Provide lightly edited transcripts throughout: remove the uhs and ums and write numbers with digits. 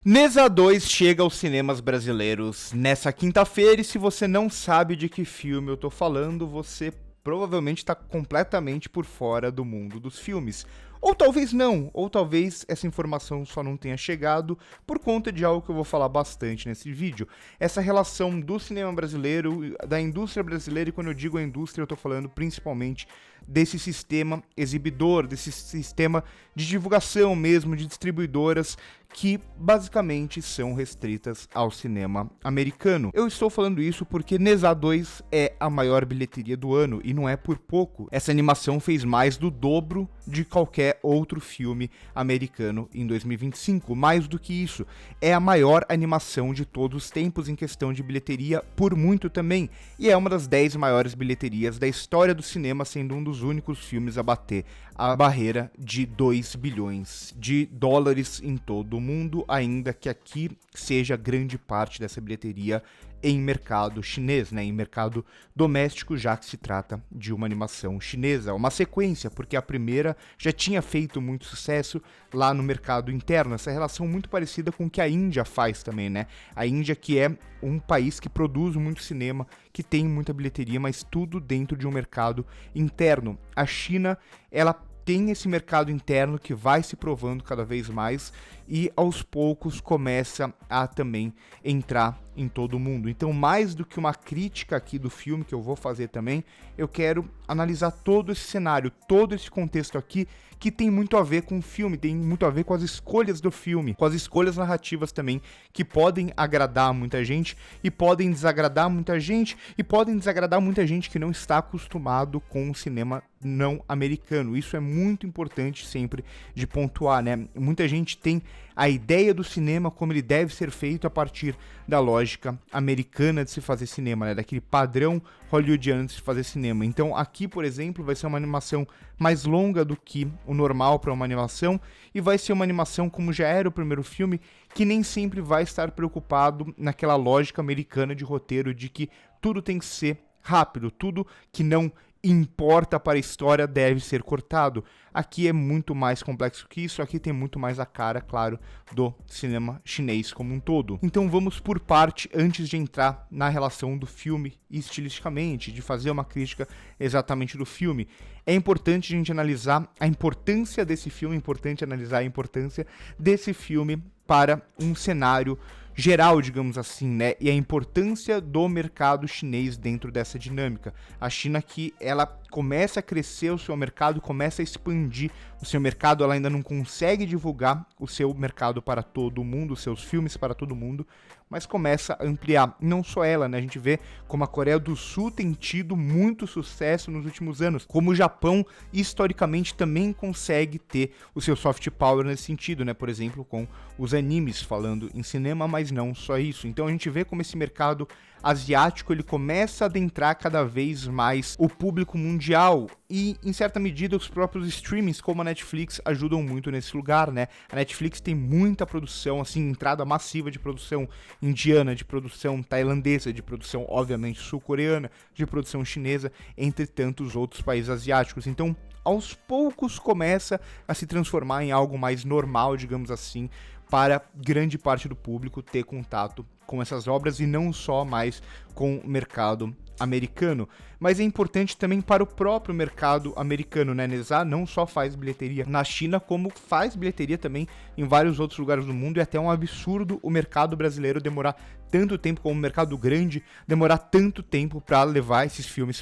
Neza 2 chega aos cinemas brasileiros nessa quinta-feira e se você não sabe de que filme eu tô falando, você provavelmente está completamente por fora do mundo dos filmes. Ou talvez não, ou talvez essa informação só não tenha chegado por conta de algo que eu vou falar bastante nesse vídeo. Essa relação do cinema brasileiro, da indústria brasileira, e quando eu digo a indústria eu tô falando principalmente desse sistema exibidor, desse sistema de divulgação mesmo, de distribuidoras que basicamente são restritas ao cinema americano. Eu estou falando isso porque Neza 2 é a maior bilheteria do ano e não é por pouco. Essa animação fez mais do dobro de qualquer outro filme americano em 2025. Mais do que isso, é a maior animação de todos os tempos em questão de bilheteria por muito também. E é uma das 10 maiores bilheterias da história do cinema, sendo um dos únicos filmes a bater a barreira de 2 bilhões de dólares em todo o mundo, ainda que aqui seja grande parte dessa bilheteria em mercado chinês, né, em mercado doméstico, já que se trata de uma animação chinesa, uma sequência, porque a primeira já tinha feito muito sucesso lá no mercado interno, essa relação muito parecida com o que a Índia faz também, né, a Índia que é um país que produz muito cinema, que tem muita bilheteria, mas tudo dentro de um mercado interno. A China, ela tem esse mercado interno que vai se provando cada vez mais e aos poucos começa a também entrar em todo mundo. Então, mais do que uma crítica aqui do filme que eu vou fazer também, eu quero analisar todo esse cenário, todo esse contexto aqui que tem muito a ver com o filme, tem muito a ver com as escolhas do filme, com as escolhas narrativas também, que podem agradar muita gente e podem desagradar muita gente e podem desagradar muita gente que não está acostumado com o cinema não americano. Isso é muito importante sempre de pontuar, né? Muita gente tem a ideia do cinema como ele deve ser feito a partir da lógica americana de se fazer cinema, né? Daquele padrão hollywoodiano de se fazer cinema. Então aqui, por exemplo, vai ser uma animação mais longa do que o normal para uma animação e vai ser uma animação como já era o primeiro filme, que nem sempre vai estar preocupado naquela lógica americana de roteiro de que tudo tem que ser rápido, tudo que não importa para a história deve ser cortado. Aqui é muito mais complexo que isso, aqui tem muito mais a cara, claro, do cinema chinês como um todo. Então vamos por parte, antes de entrar na relação do filme estilisticamente, de fazer uma crítica exatamente do filme. É importante a gente analisar a importância desse filme, é importante analisar a importância desse filme para um cenário geral, digamos assim, né? E a importância do mercado chinês dentro dessa dinâmica. A China que ela começa a crescer o seu mercado, começa a expandir o seu mercado, ela ainda não consegue divulgar o seu mercado para todo mundo, os seus filmes para todo mundo, mas começa a ampliar. Não só ela, né? A gente vê como a Coreia do Sul tem tido muito sucesso nos últimos anos, como o Japão historicamente também consegue ter o seu soft power nesse sentido, né? Por exemplo, com os animes falando em cinema, mas não só isso. Então a gente vê como esse mercado asiático ele começa a adentrar cada vez mais o público mundial e, em certa medida, os próprios streamings como a Netflix ajudam muito nesse lugar, né? A Netflix tem muita produção, assim, entrada massiva de produção indiana, de produção tailandesa, de produção, obviamente, sul-coreana, de produção chinesa, entre tantos outros países asiáticos. Então, aos poucos começa a se transformar em algo mais normal, digamos assim, para grande parte do público ter contato com essas obras e não só mais com o mercado americano. Mas é importante também para o próprio mercado americano, né? Neza não só faz bilheteria na China, como faz bilheteria também em vários outros lugares do mundo, e até um absurdo o mercado brasileiro demorar tanto tempo, como o mercado grande, demorar tanto tempo para levar esse filme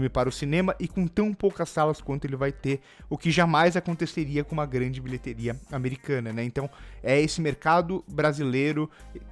para o cinema e com tão poucas salas quanto ele vai ter, o que jamais aconteceria com uma grande bilheteria americana, né? Então é esse mercado brasileiro,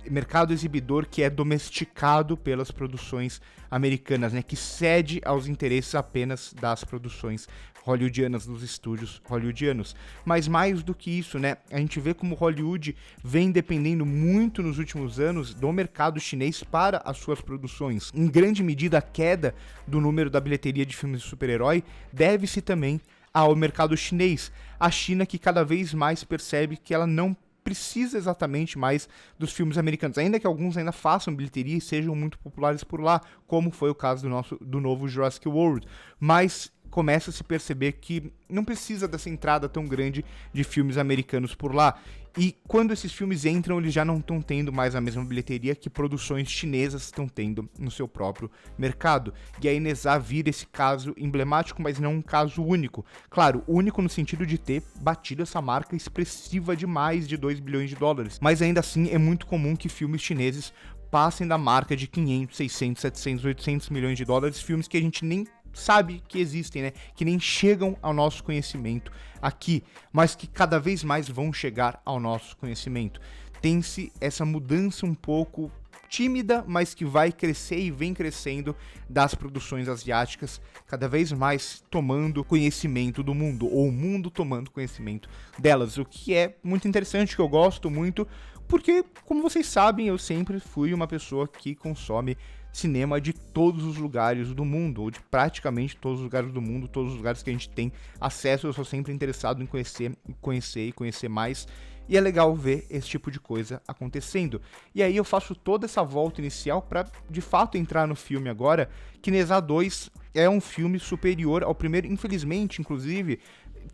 mercado exibidor que é domesticado pelas produções americanas, né, que cede aos interesses apenas das produções hollywoodianas, dos estúdios hollywoodianos. Mas mais do que isso, né, a gente vê como Hollywood vem dependendo muito nos últimos anos do mercado chinês para as suas produções. Em grande medida, a queda do número da bilheteria de filmes de super-herói deve-se também ao mercado chinês. A China que cada vez mais percebe que ela não precisa exatamente mais dos filmes americanos, ainda que alguns ainda façam bilheteria e sejam muito populares por lá, como foi o caso do novo Jurassic World, mas começa a se perceber que não precisa dessa entrada tão grande de filmes americanos por lá. E quando esses filmes entram, eles já não estão tendo mais a mesma bilheteria que produções chinesas estão tendo no seu próprio mercado. E a Inezá vira esse caso emblemático, mas não um caso único. Claro, único no sentido de ter batido essa marca expressiva de mais de 2 bilhões de dólares. Mas ainda assim, é muito comum que filmes chineses passem da marca de 500, 600, 700, 800 milhões de dólares, filmes que a gente nem sabe que existem, né? Que nem chegam ao nosso conhecimento aqui, mas que cada vez mais vão chegar ao nosso conhecimento. Tem-se essa mudança um pouco tímida, mas que vai crescer e vem crescendo das produções asiáticas, cada vez mais tomando conhecimento do mundo, ou o mundo tomando conhecimento delas, o que é muito interessante, que eu gosto muito, porque, como vocês sabem, eu sempre fui uma pessoa que consome cinema de todos os lugares do mundo, ou de praticamente todos os lugares do mundo, todos os lugares que a gente tem acesso. Eu sou sempre interessado em conhecer mais, e é legal ver esse tipo de coisa acontecendo. E aí eu faço toda essa volta inicial para, de fato, entrar no filme agora, que Nezha 2 é um filme superior ao primeiro. Infelizmente, inclusive,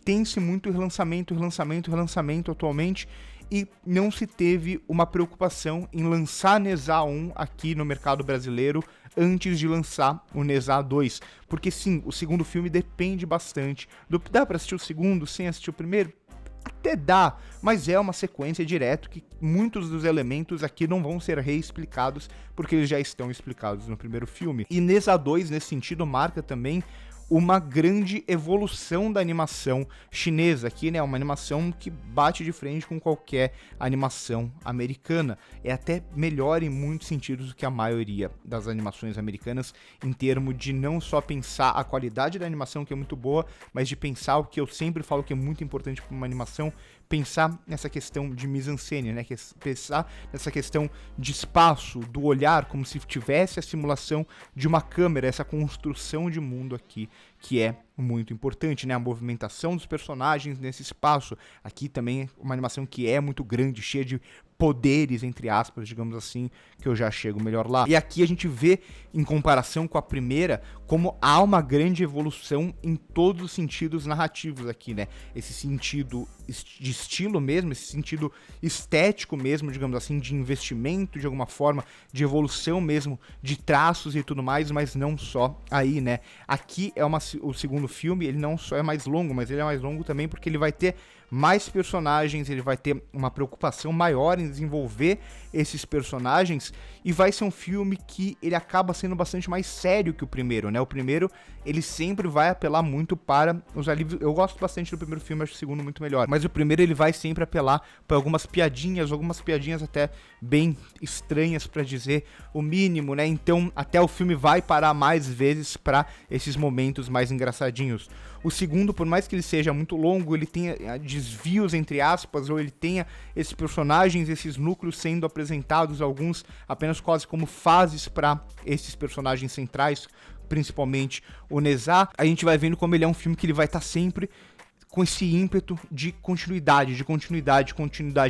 tem-se muito relançamento atualmente, e não se teve uma preocupação em lançar Nezha 1 aqui no mercado brasileiro antes de lançar o Nezha 2. Porque sim, o segundo filme depende bastante. Dá pra assistir o segundo sem assistir o primeiro? Até dá, mas é uma sequência direto que muitos dos elementos aqui não vão ser reexplicados porque eles já estão explicados no primeiro filme. E Nezha 2, nesse sentido, marca também uma grande evolução da animação chinesa aqui, né? Uma animação que bate de frente com qualquer animação americana. É até melhor em muitos sentidos do que a maioria das animações americanas, em termos de não só pensar a qualidade da animação, que é muito boa, mas de pensar o que eu sempre falo que é muito importante para uma animação, pensar nessa questão de mise-en-scène, né? Pensar nessa questão de espaço, do olhar, como se tivesse a simulação de uma câmera, essa construção de mundo aqui, que é muito importante, né? A movimentação dos personagens nesse espaço. Aqui também é uma animação que é muito grande, cheia de poderes, entre aspas, digamos assim, que eu já chego melhor lá. E aqui a gente vê, em comparação com a primeira, como há uma grande evolução em todos os sentidos narrativos aqui, né? Esse sentido de estilo mesmo, esse sentido estético mesmo, digamos assim, de investimento, de alguma forma, de evolução mesmo, de traços e tudo mais, mas não só aí, né? Aqui é o segundo filme, ele não só é mais longo, mas ele é mais longo também porque ele vai ter mais personagens, ele vai ter uma preocupação maior em desenvolver esses personagens, e vai ser um filme que ele acaba sendo bastante mais sério que o primeiro, né? O primeiro, ele sempre vai apelar muito para os alívios. Eu gosto bastante do primeiro filme, acho o segundo muito melhor, mas o primeiro ele vai sempre apelar para algumas piadinhas até bem estranhas, para dizer o mínimo, né? Então até o filme vai parar mais vezes para esses momentos mais engraçadinhos. O segundo, por mais que ele seja muito longo, ele tenha desvios, entre aspas, ou ele tenha esses personagens, esses núcleos sendo apresentados, alguns apenas quase como fases para esses personagens centrais, principalmente o Nezha. A gente vai vendo como ele é um filme que ele vai estar sempre com esse ímpeto de continuidade.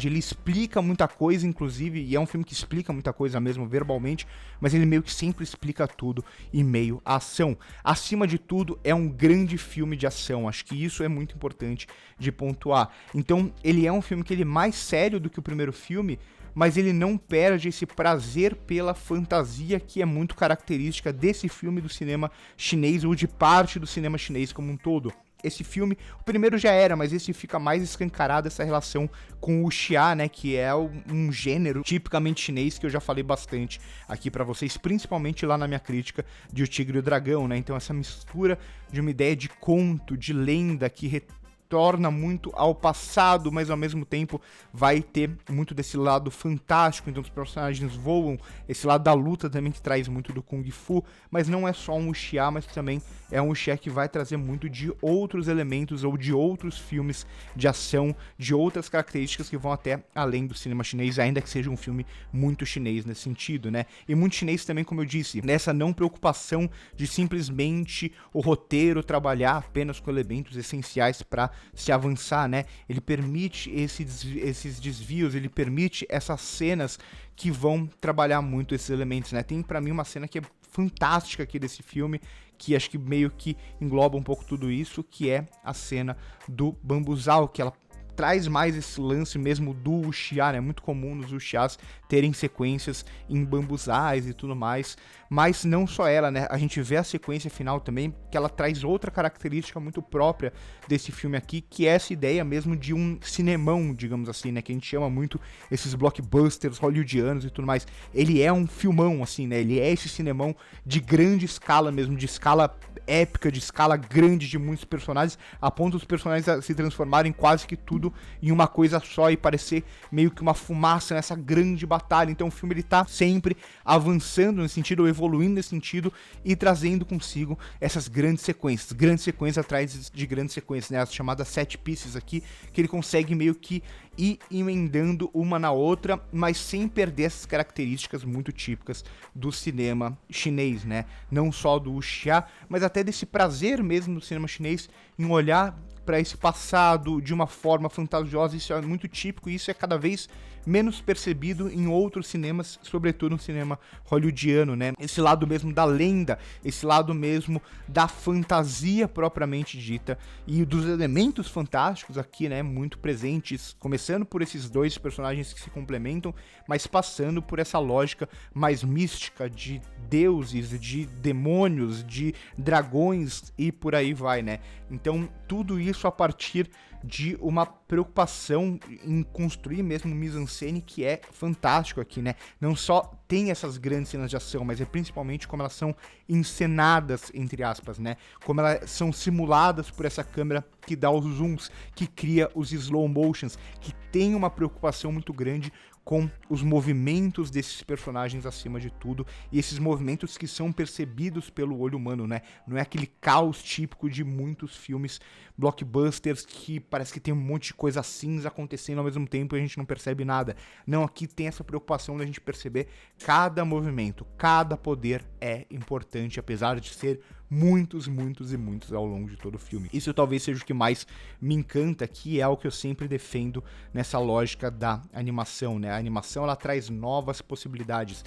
Ele explica muita coisa, inclusive, e é um filme que explica muita coisa mesmo verbalmente, mas ele meio que sempre explica tudo em meio à ação. Acima de tudo, é um grande filme de ação, acho que isso é muito importante de pontuar. Então, ele é um filme que ele é mais sério do que o primeiro filme, mas ele não perde esse prazer pela fantasia que é muito característica desse filme do cinema chinês, ou de parte do cinema chinês como um todo. Esse filme, o primeiro já era, mas esse fica mais escancarado, essa relação com o wuxia, né, que é um gênero tipicamente chinês, que eu já falei bastante aqui pra vocês, principalmente lá na minha crítica de O Tigre e o Dragão, né? Então essa mistura de uma ideia de conto, de lenda, que retorna muito ao passado, mas ao mesmo tempo vai ter muito desse lado fantástico, então os personagens voam, esse lado da luta também que traz muito do Kung Fu, mas não é só um wuxia, mas também é um wuxia que vai trazer muito de outros elementos ou de outros filmes de ação, de outras características que vão até além do cinema chinês, ainda que seja um filme muito chinês nesse sentido, né? E muito chinês também, como eu disse, nessa não preocupação de simplesmente o roteiro trabalhar apenas com elementos essenciais para se avançar, né? Ele permite esses desvios, ele permite essas cenas que vão trabalhar muito esses elementos, né? Tem pra mim uma cena que é fantástica aqui desse filme, que acho que meio que engloba um pouco tudo isso, que é a cena do bambuzal, que ela traz mais esse lance mesmo do wuxia, né? É muito comum nos wuxias terem sequências em bambuzais e tudo mais, mas não só ela, né? A gente vê a sequência final também, que ela traz outra característica muito própria desse filme aqui, que é essa ideia mesmo de um cinemão, digamos assim, né? Que a gente chama muito esses blockbusters hollywoodianos e tudo mais. Ele é um filmão, assim, né? Ele é esse cinemão de grande escala mesmo, de escala épica, de escala grande, de muitos personagens, a ponto dos personagens se transformarem quase que tudo em uma coisa só e parecer meio que uma fumaça nessa grande batalha. Então o filme ele tá sempre avançando nesse sentido, evoluindo nesse sentido e trazendo consigo essas grandes sequências atrás de grandes sequências, né? As chamadas set pieces aqui, que ele consegue meio que ir emendando uma na outra, mas sem perder essas características muito típicas do cinema chinês, né? Não só do wuxia, mas até desse prazer mesmo do cinema chinês em olhar para esse passado de uma forma fantasiosa. Isso é muito típico e isso é cada vez menos percebido em outros cinemas, sobretudo no cinema hollywoodiano, né? Esse lado mesmo da lenda, esse lado mesmo da fantasia propriamente dita e dos elementos fantásticos aqui, né, muito presentes, começando por esses dois personagens que se complementam, mas passando por essa lógica mais mística de deuses, de demônios, de dragões e por aí vai, né? Então, tudo isso a partir de uma preocupação em construir mesmo um mise-en-scène que é fantástico aqui, né? Não só tem essas grandes cenas de ação, mas é principalmente como elas são encenadas, entre aspas, né? Como elas são simuladas por essa câmera que dá os zooms, que cria os slow motions, que tem uma preocupação muito grande com os movimentos desses personagens acima de tudo, e esses movimentos que são percebidos pelo olho humano, né? Não é aquele caos típico de muitos filmes blockbusters que parece que tem um monte de coisa cinza acontecendo ao mesmo tempo e a gente não percebe nada. Não, aqui tem essa preocupação da gente perceber cada movimento, cada poder é importante, apesar de ser muitos ao longo de todo o filme. Isso talvez seja o que mais me encanta, que é o que eu sempre defendo nessa lógica da animação, né? A animação, ela traz novas possibilidades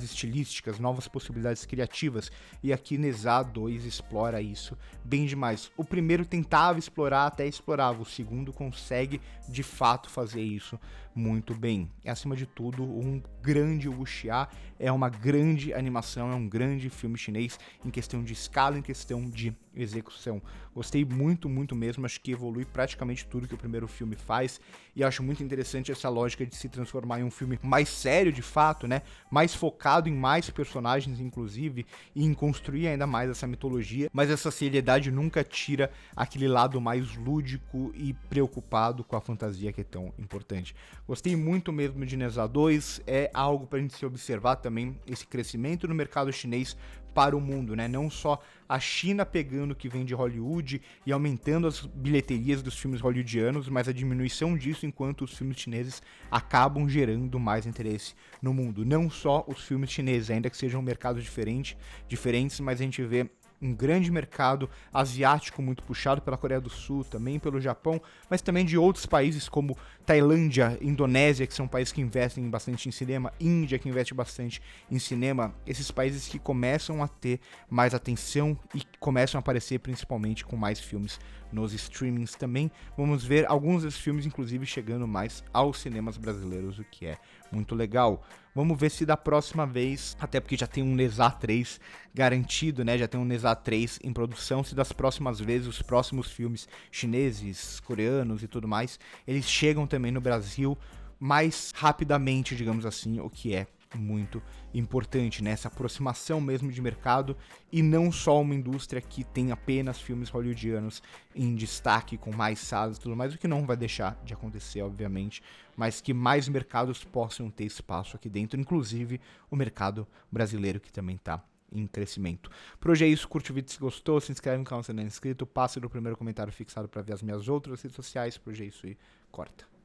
estilísticas, novas possibilidades criativas, e aqui Neza 2 explora isso bem demais. O primeiro tentava explorar, até explorava, o segundo consegue de fato fazer isso muito bem. E, acima de tudo, um grande wuxia, é uma grande animação, é um grande filme chinês em questão de escala, em questão de execução. Gostei muito mesmo, acho que evolui praticamente tudo que o primeiro filme faz, e acho muito interessante essa lógica de se transformar em um filme mais sério de fato, né? Mais focado em mais personagens, inclusive, e em construir ainda mais essa mitologia, mas essa seriedade nunca tira aquele lado mais lúdico e preocupado com a fantasia que é tão importante. Gostei muito mesmo de Neza 2, é algo pra gente se observar também, esse crescimento no mercado chinês para o mundo, né? Não só a China pegando o que vem de Hollywood e aumentando as bilheterias dos filmes hollywoodianos, mas a diminuição disso enquanto os filmes chineses acabam gerando mais interesse no mundo. Não só os filmes chineses, ainda que sejam mercados diferentes, mas a gente vê um grande mercado asiático muito puxado pela Coreia do Sul, também pelo Japão, mas também de outros países como Tailândia, Indonésia, que são países que investem bastante em cinema, Índia, que investe bastante em cinema, esses países que começam a ter mais atenção e começam a aparecer principalmente com mais filmes nos streamings também. Vamos ver alguns desses filmes, inclusive, chegando mais aos cinemas brasileiros, o que é muito legal. Vamos ver se da próxima vez, até porque já tem um Neza 3 garantido, né? Já tem um Neza 3 em produção, se das próximas vezes, os próximos filmes chineses, coreanos e tudo mais, eles chegam também no Brasil mais rapidamente, digamos assim, o que é muito importante, né? Essa aproximação mesmo de mercado, e não só uma indústria que tem apenas filmes hollywoodianos em destaque, com mais salas e tudo mais, o que não vai deixar de acontecer, obviamente, mas que mais mercados possam ter espaço aqui dentro, inclusive o mercado brasileiro, que também está em crescimento. Por hoje é isso, curte o vídeo se gostou, se inscreve no canal se não é inscrito, passe no primeiro comentário fixado para ver as minhas outras redes sociais. Por hoje é isso e corta.